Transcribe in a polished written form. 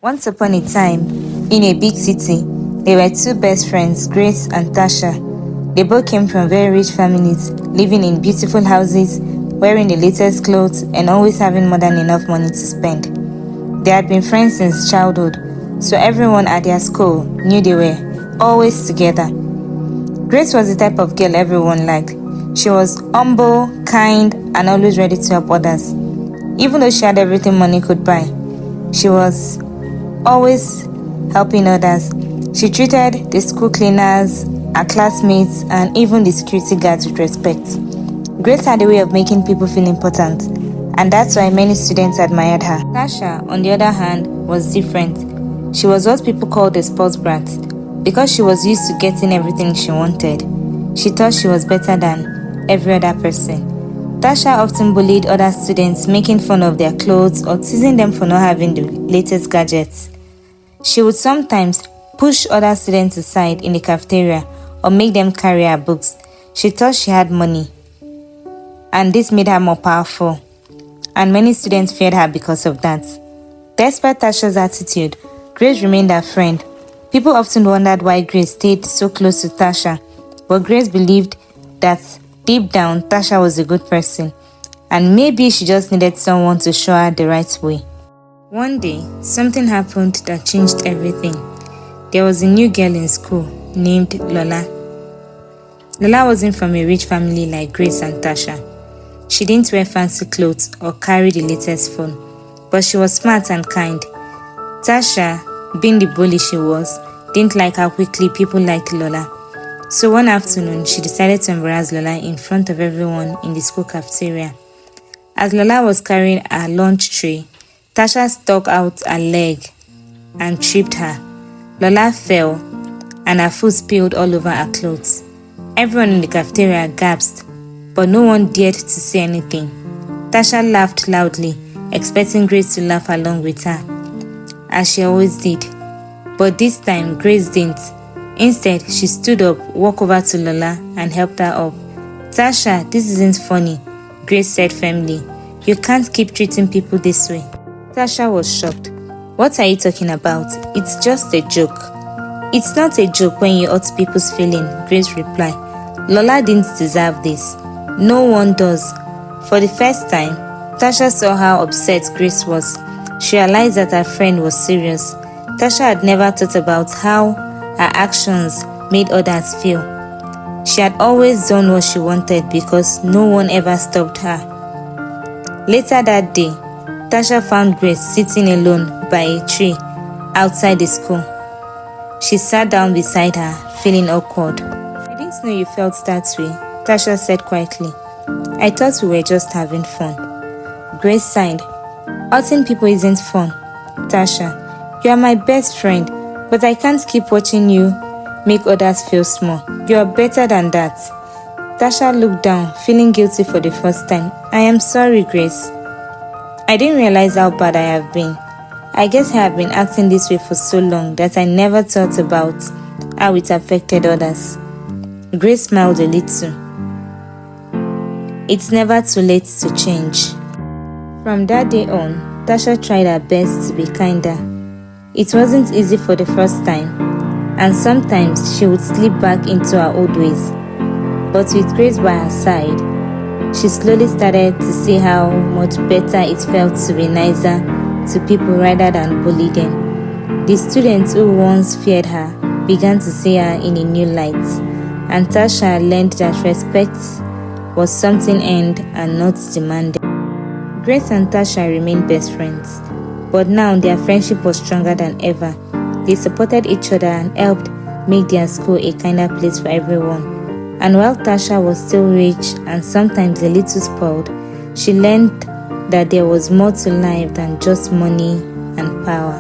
Once upon a time, in a big city, there were two best friends, Grace and Tasha. They both came from very rich families, living in beautiful houses, wearing the latest clothes, and always having more than enough money to spend. They had been friends since childhood, so everyone at their school knew they were always together. Grace was the type of girl everyone liked. She was humble, kind, and always ready to help others. Even though she had everything money could buy, she was always helping others. She treated the school cleaners, her classmates, and even the security guards with respect. Grace had a way of making people feel important, and that's why many students admired her. Tasha, on the other hand, was different. She was what people called a sports brat. Because she was used to getting everything she wanted, she thought she was better than every other person. Tasha often bullied other students, making fun of their clothes or teasing them for not having the latest gadgets. She would sometimes push other students aside in the cafeteria or make them carry her books. She thought she had money, and this made her more powerful, and many students feared her because of that. Despite Tasha's attitude, Grace remained her friend. People often wondered why Grace stayed so close to Tasha, but Grace believed that deep down, Tasha was a good person, and maybe she just needed someone to show her the right way. One day, something happened that changed everything. There was a new girl in school named Lola. Lola wasn't from a rich family like Grace and Tasha. She didn't wear fancy clothes or carry the latest phone, but she was smart and kind. Tasha, being the bully she was, didn't like how quickly people liked Lola. So one afternoon, she decided to embarrass Lola in front of everyone in the school cafeteria. As Lola was carrying her lunch tray, Tasha stuck out her leg and tripped her. Lola fell, and her food spilled all over her clothes. Everyone in the cafeteria gasped, but no one dared to say anything. Tasha laughed loudly, expecting Grace to laugh along with her, as she always did. But this time, Grace didn't. Instead, she stood up, walked over to Lola, and helped her up. "Tasha, this isn't funny," Grace said firmly. "You can't keep treating people this way." Tasha was shocked. "What are you talking about? It's just a joke." "It's not a joke when you hurt people's feelings," Grace replied. "Lola didn't deserve this. No one does." For the first time, Tasha saw how upset Grace was. She realized that her friend was serious. Tasha had never thought about how her actions made others feel. She had always done what she wanted because no one ever stopped her. Later that day, Tasha found Grace sitting alone by a tree outside the school. She sat down beside her, feeling awkward. "I didn't know you felt that way," Tasha said quietly. "I thought we were just having fun." Grace sighed. "Hurting people isn't fun. Tasha, you are my best friend, but I can't keep watching you make others feel small. You are better than that." Tasha looked down, feeling guilty for the first time. "I am sorry, Grace. I didn't realize how bad I have been. I guess I have been acting this way for so long that I never thought about how it affected others." Grace smiled a little. It's never too late to change. From that day on, Tasha tried her best to be kinder. It wasn't easy for the first time, and sometimes she would slip back into her old ways. But with Grace by her side, she slowly started to see how much better it felt to be nicer to people rather than bully them. The students who once feared her began to see her in a new light, and Tasha learned that respect was something earned and not demanded. Grace and Tasha remained best friends, but now their friendship was stronger than ever. They supported each other and helped make their school a kinder place for everyone. And while Tasha was still rich and sometimes a little spoiled, she learned that there was more to life than just money and power.